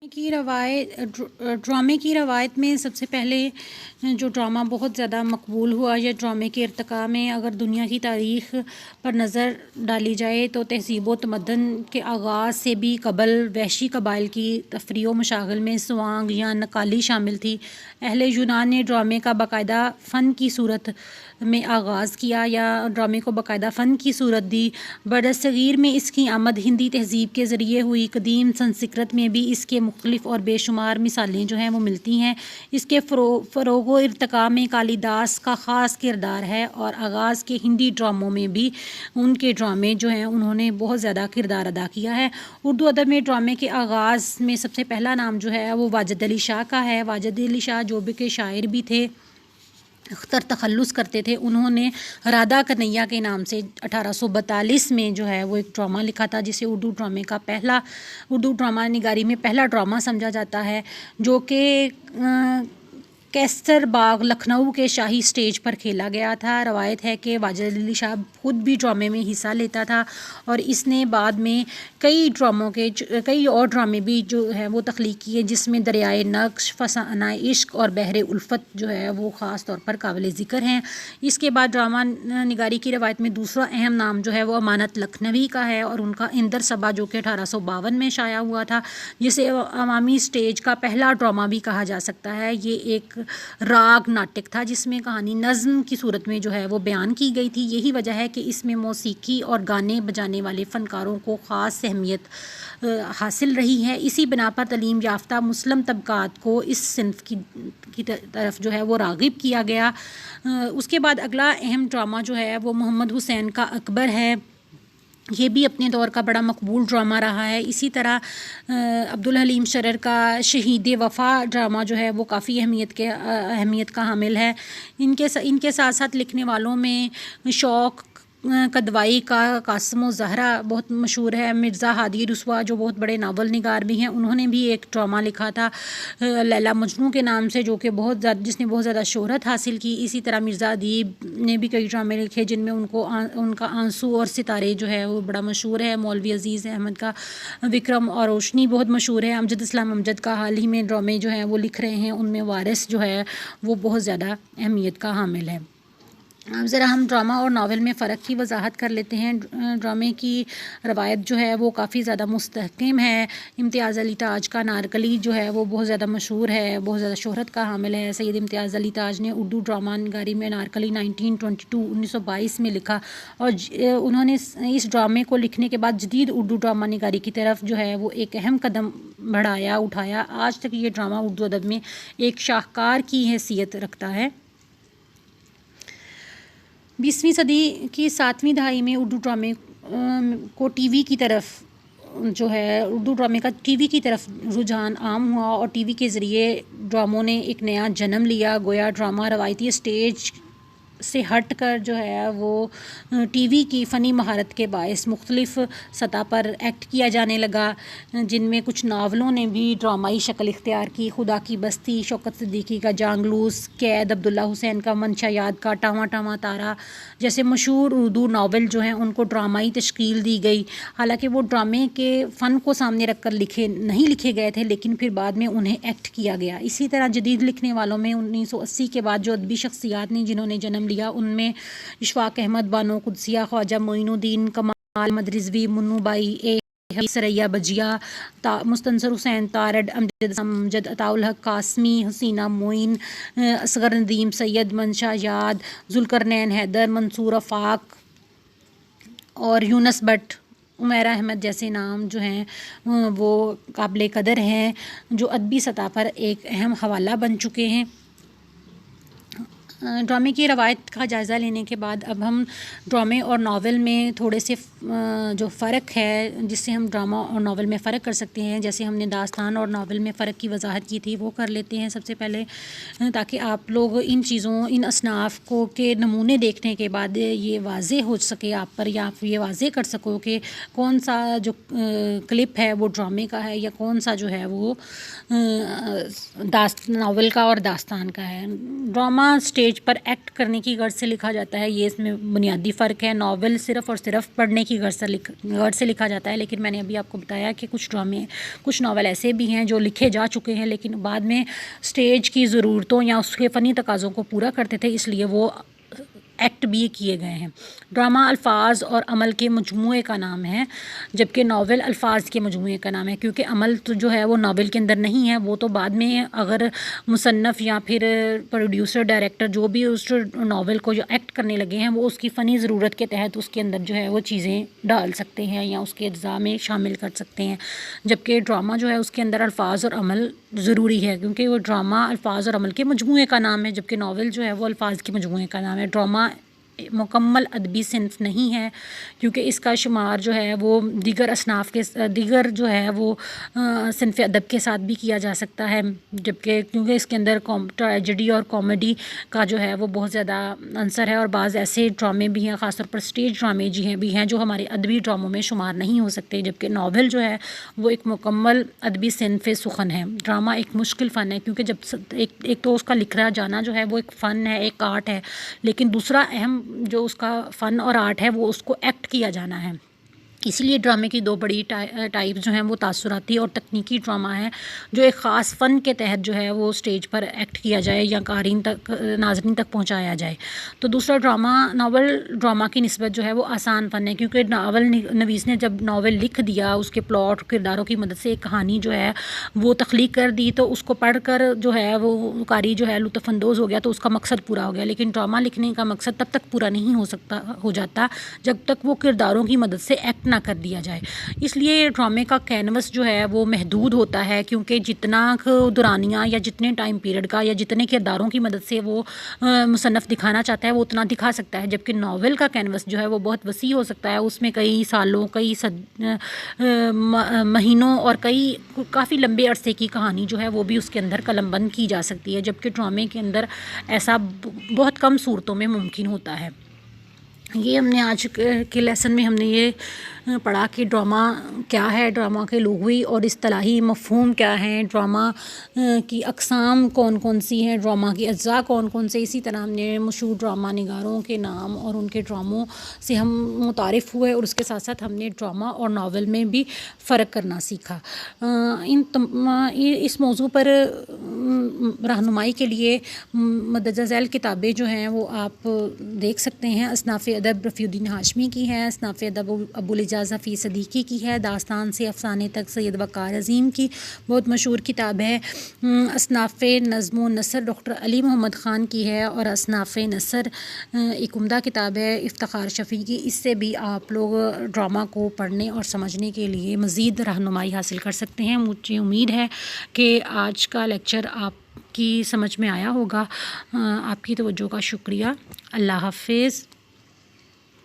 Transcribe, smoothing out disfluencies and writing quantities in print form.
ڈرامے کی روایت میں سب سے پہلے جو ڈرامہ بہت زیادہ مقبول ہوا یا ڈرامے کے ارتقاء میں اگر دنیا کی تاریخ پر نظر ڈالی جائے تو تہذیب و تمدن کے آغاز سے بھی قبل وحشی قبائل کی تفریح و مشاغل میں سوانگ یا نقالی شامل تھی۔ اہل یونان نے ڈرامے کا باقاعدہ فن کی صورت میں آغاز کیا یا ڈرامے کو باقاعدہ فن کی صورت دی۔ برصغیر میں اس کی آمد ہندی تہذیب کے ذریعے ہوئی۔ قدیم سنسکرت میں بھی اس کے مختلف اور بے شمار مثالیں جو ہیں وہ ملتی ہیں۔ اس کے فروغ و ارتقاء میں کالی داس کا خاص کردار ہے اور آغاز کے ہندی ڈراموں میں بھی ان کے ڈرامے جو ہیں انہوں نے بہت زیادہ کردار ادا کیا ہے۔ اردو ادب میں ڈرامے کے آغاز میں سب سے پہلا نام جو ہے وہ واجد علی شاہ کا ہے۔ واجد علی شاہ جو کہ شاعر بھی تھے، اختر تخلص کرتے تھے، انہوں نے رادھا کنیا کے نام سے 1842 میں جو ہے وہ ایک ڈرامہ لکھا تھا جسے اردو ڈرامہ نگاری میں پہلا ڈرامہ سمجھا جاتا ہے، جو کہ کیسر باغ لکھنؤ کے شاہی سٹیج پر کھیلا گیا تھا۔ روایت ہے کہ واجد علی شاہ خود بھی ڈرامے میں حصہ لیتا تھا اور اس نے بعد میں کئی اور ڈرامے بھی جو ہے وہ تخلیق کیے، جس میں دریائے نقش، فسانہ عشق اور بحر الفت جو ہے وہ خاص طور پر قابل ذکر ہیں۔ اس کے بعد ڈرامہ نگاری کی روایت میں دوسرا اہم نام جو ہے وہ امانت لکھنوی کا ہے اور ان کا اندر صبا جو کہ 1852 میں شائع ہوا تھا، جسے عوامی سٹیج کا پہلا ڈرامہ بھی کہا جا سکتا ہے۔ یہ ایک راگ ناٹک تھا جس میں کہانی نظم کی صورت میں جو ہے وہ بیان کی گئی تھی۔ یہی وجہ ہے کہ اس میں موسیقی اور گانے بجانے والے فنکاروں کو خاص اہمیت حاصل رہی ہے۔ اسی بنا پر تعلیم یافتہ مسلم طبقات کو اس صنف کی طرف جو ہے وہ راغب کیا گیا۔ اس کے بعد اگلا اہم ڈرامہ جو ہے وہ محمد حسین کا اکبر ہے۔ یہ بھی اپنے دور کا بڑا مقبول ڈرامہ رہا ہے۔ اسی طرح عبدالحلیم شرر کا شہید وفا ڈرامہ جو ہے وہ کافی اہمیت کا حامل ہے۔ ان کے ساتھ ساتھ لکھنے والوں میں شوق قدوائی کا قاسم و زہرا بہت مشہور ہے۔ مرزا ہادی رسوا جو بہت بڑے ناول نگار بھی ہیں، انہوں نے بھی ایک ڈرامہ لکھا تھا لیلا مجنوں کے نام سے، جو کہ جس نے بہت زیادہ شہرت حاصل کی۔ اسی طرح مرزا ادیب نے بھی کئی ڈرامے لکھے جن میں ان کا آنسو اور ستارے جو ہے وہ بڑا مشہور ہے۔ مولوی عزیز احمد کا وکرم اور روشنی بہت مشہور ہے۔ امجد اسلام امجد کا حال ہی میں ڈرامے جو ہیں وہ لکھ رہے ہیں، ان میں وارث جو ہے وہ بہت زیادہ اہمیت کا حامل ہے۔ اب ذرا ہم ڈرامہ اور ناول میں فرق کی وضاحت کر لیتے ہیں۔ ڈرامے کی روایت جو ہے وہ کافی زیادہ مستحکم ہے۔ امتیاز علی تاج کا نارکلی جو ہے وہ بہت زیادہ مشہور ہے، بہت زیادہ شہرت کا حامل ہے۔ سید امتیاز علی تاج نے اردو ڈرامہ نگاری میں نارکلی 1922 میں لکھا اور انہوں نے اس ڈرامے کو لکھنے کے بعد جدید اردو ڈرامہ نگاری کی طرف جو ہے وہ ایک اہم قدم اٹھایا۔ آج تک یہ ڈرامہ اردو ادب میں ایک شاہکار کی حیثیت رکھتا ہے۔ 20ویں صدی کی 7ویں دہائی میں اردو ڈرامے کو ٹی وی کی طرف جو ہے اردو ڈرامے کا ٹی وی کی طرف رجحان عام ہوا اور ٹی وی کے ذریعے ڈراموں نے ایک نیا جنم لیا۔ گویا ڈرامہ روایتی اسٹیج سے ہٹ کر جو ہے وہ ٹی وی کی فنی مہارت کے باعث مختلف سطح پر ایکٹ کیا جانے لگا، جن میں کچھ ناولوں نے بھی ڈرامائی شکل اختیار کی۔ خدا کی بستی، شوکت صدیقی کا جانگلوس، قید، عبداللہ حسین کا منشا یاد کا ٹاواں ٹاواں تارا جیسے مشہور اردو ناول جو ہیں ان کو ڈرامائی تشکیل دی گئی۔ حالانکہ وہ ڈرامے کے فن کو سامنے رکھ کر نہیں لکھے گئے تھے، لیکن پھر بعد میں انہیں ایکٹ کیا گیا۔ اسی طرح جدید لکھنے والوں میں 1980 کے بعد جو ادبی شخصیات نے جنہوں نے جنم لیا، ان میں اشفاق احمد، بانو قدسیہ، خواجہ معین الدین، کمال احمد رضوی، منو بائی، سریا بجیا، مستنصر حسین تارڑ، امجد، عطاء الحق قاسمی، حسینہ معین، اصغر ندیم سید، منشا یاد، ذوالقرنین حیدر، منصور آفاق اور یونس بٹ، عمیرہ احمد جیسے نام جو ہیں وہ قابل قدر ہیں، جو ادبی سطح پر ایک اہم حوالہ بن چکے ہیں۔ ڈرامے کی روایت کا جائزہ لینے کے بعد اب ہم ڈرامے اور ناول میں تھوڑے سے جو فرق ہے جس سے ہم ڈرامہ اور ناول میں فرق کر سکتے ہیں، جیسے ہم نے داستان اور ناول میں فرق کی وضاحت کی تھی، وہ کر لیتے ہیں سب سے پہلے، تاکہ آپ لوگ ان اصناف کو کے نمونے دیکھنے کے بعد یہ واضح ہو سکے آپ پر، یا یہ واضح کر سکو کہ کون سا جو کلپ ہے وہ ڈرامے کا ہے یا کون سا جو ہے وہ ناول کا اور داستان کا ہے۔ ڈرامہ اسٹیج اسٹیج پر ایکٹ کرنے کی غرض سے لکھا جاتا ہے، یہ اس میں بنیادی فرق ہے۔ ناول صرف اور صرف پڑھنے کی غرض سے لکھا جاتا ہے، لیکن میں نے ابھی آپ کو بتایا کہ کچھ ناول ایسے بھی ہیں جو لکھے جا چکے ہیں لیکن بعد میں اسٹیج کی ضرورتوں یا اس کے فنی تقاضوں کو پورا کرتے تھے، اس لیے وہ ایکٹ بھی کیے گئے ہیں۔ ڈرامہ الفاظ اور عمل کے مجموعے کا نام ہے، جبکہ ناول الفاظ کے مجموعے کا نام ہے، کیونکہ عمل تو جو ہے وہ ناول کے اندر نہیں ہے، وہ تو بعد میں اگر مصنف یا پھر پروڈیوسر ڈائریکٹر جو بھی اس ناول کو جو ایکٹ کرنے لگے ہیں وہ اس کی فنی ضرورت کے تحت اس کے اندر جو ہے وہ چیزیں ڈال سکتے ہیں یا اس کے اجزاء میں شامل کر سکتے ہیں، جبکہ ڈرامہ جو ہے اس کے اندر الفاظ اور عمل ضروری ہے، کیونکہ وہ ڈرامہ الفاظ اور عمل کے مجموعے کا نام ہے، جبکہ ناول جو ہے وہ الفاظ کے مجموعے کا نام ہے۔ ڈرامہ مکمل ادبی صنف نہیں ہے، کیونکہ اس کا شمار جو ہے وہ دیگر جو ہے وہ صنف ادب کے ساتھ بھی کیا جا سکتا ہے، کیونکہ اس کے اندر ٹریجڈی اور کامیڈی کا جو ہے وہ بہت زیادہ عنصر ہے، اور بعض ایسے ڈرامے بھی ہیں، خاص طور پر اسٹیج ڈرامے بھی ہیں جو ہمارے ادبی ڈراموں میں شمار نہیں ہو سکتے، جبکہ ناول جو ہے وہ ایک مکمل ادبی صنف سخن ہے۔ ڈرامہ ایک مشکل فن ہے، کیونکہ جب ایک تو اس کا لکھا جانا جو ہے وہ ایک فن ہے، ایک آرٹ ہے، لیکن دوسرا اہم جو اس کا فن اور آرٹ ہے وہ اس کو ایکٹ کیا جانا ہے۔ اسی لیے ڈرامے کی دو بڑی ٹائپ جو ہیں وہ تاثراتی اور تکنیکی ڈرامہ ہے، جو ایک خاص فن کے تحت جو ہے وہ اسٹیج پر ایکٹ کیا جائے یا ناظرین تک پہنچایا جائے۔ تو دوسرا ناول ڈرامہ کی نسبت جو ہے وہ آسان فن ہے، کیونکہ ناول نویس نے جب ناول لکھ دیا، اس کے پلاٹ کرداروں کی مدد سے ایک کہانی جو ہے وہ تخلیق کر دی، تو اس کو پڑھ کر جو ہے وہ قاری جو ہے لطف اندوز ہو گیا تو اس کا مقصد پورا ہو گیا، لیکن ڈرامہ لکھنے کا مقصد تب تک پورا نہیں ہو جاتا جب تک وہ کرداروں کی مدد سے ایکٹ نہ کر دیا جائے۔ اس لیے ڈرامے کا کینوس جو ہے وہ محدود ہوتا ہے، کیونکہ جتنا دورانیہ یا جتنے ٹائم پیریڈ کا یا جتنے کرداروں کی مدد سے وہ مصنف دکھانا چاہتا ہے وہ اتنا دکھا سکتا ہے، جبکہ ناول کا کینوس جو ہے وہ بہت وسیع ہو سکتا ہے، اس میں کئی سالوں، کئی مہینوں اور کافی لمبے عرصے کی کہانی جو ہے وہ بھی اس کے اندر قلم بند کی جا سکتی ہے، جبکہ ڈرامے کے اندر ایسا بہت کم صورتوں میں ممکن ہوتا ہے۔ یہ ہم نے آج کے لیسن میں ہم نے یہ پڑھا کہ ڈرامہ کیا ہے، ڈرامہ کے لغوی اور اصطلاحی مفہوم کیا ہیں، ڈرامہ کی اقسام کون کون سی ہیں، ڈرامہ کی اجزاء کون کون سے، اسی طرح ہم نے مشہور ڈرامہ نگاروں کے نام اور ان کے ڈراموں سے ہم متعارف ہوئے، اور اس کے ساتھ ساتھ ہم نے ڈرامہ اور ناول میں بھی فرق کرنا سیکھا۔ اس موضوع پر رہنمائی کے لیے مندرجہ ذیل کتابیں جو ہیں وہ آپ دیکھ سکتے ہیں۔ اصناف ادب رفیع الدین ہاشمی کی ہے، اصناف ادب ابوالاعجاز حفیظ صدیقی کی ہے، داستان سے افسانے تک سید وقار عظیم کی بہت مشہور کتاب ہے، اصناف نظم و نثر ڈاکٹر علی محمد خان کی ہے، اور اصناف نثر ایک عمدہ کتاب ہے افتخار شفیع کی۔ اس سے بھی آپ لوگ ڈرامہ کو پڑھنے اور سمجھنے کے لیے مزید رہنمائی حاصل کر سکتے ہیں۔ مجھے امید ہے کہ آج کا لیکچر آپ کی سمجھ میں آیا ہوگا۔ آپ کی توجہ کا شکریہ۔ اللہ حافظ۔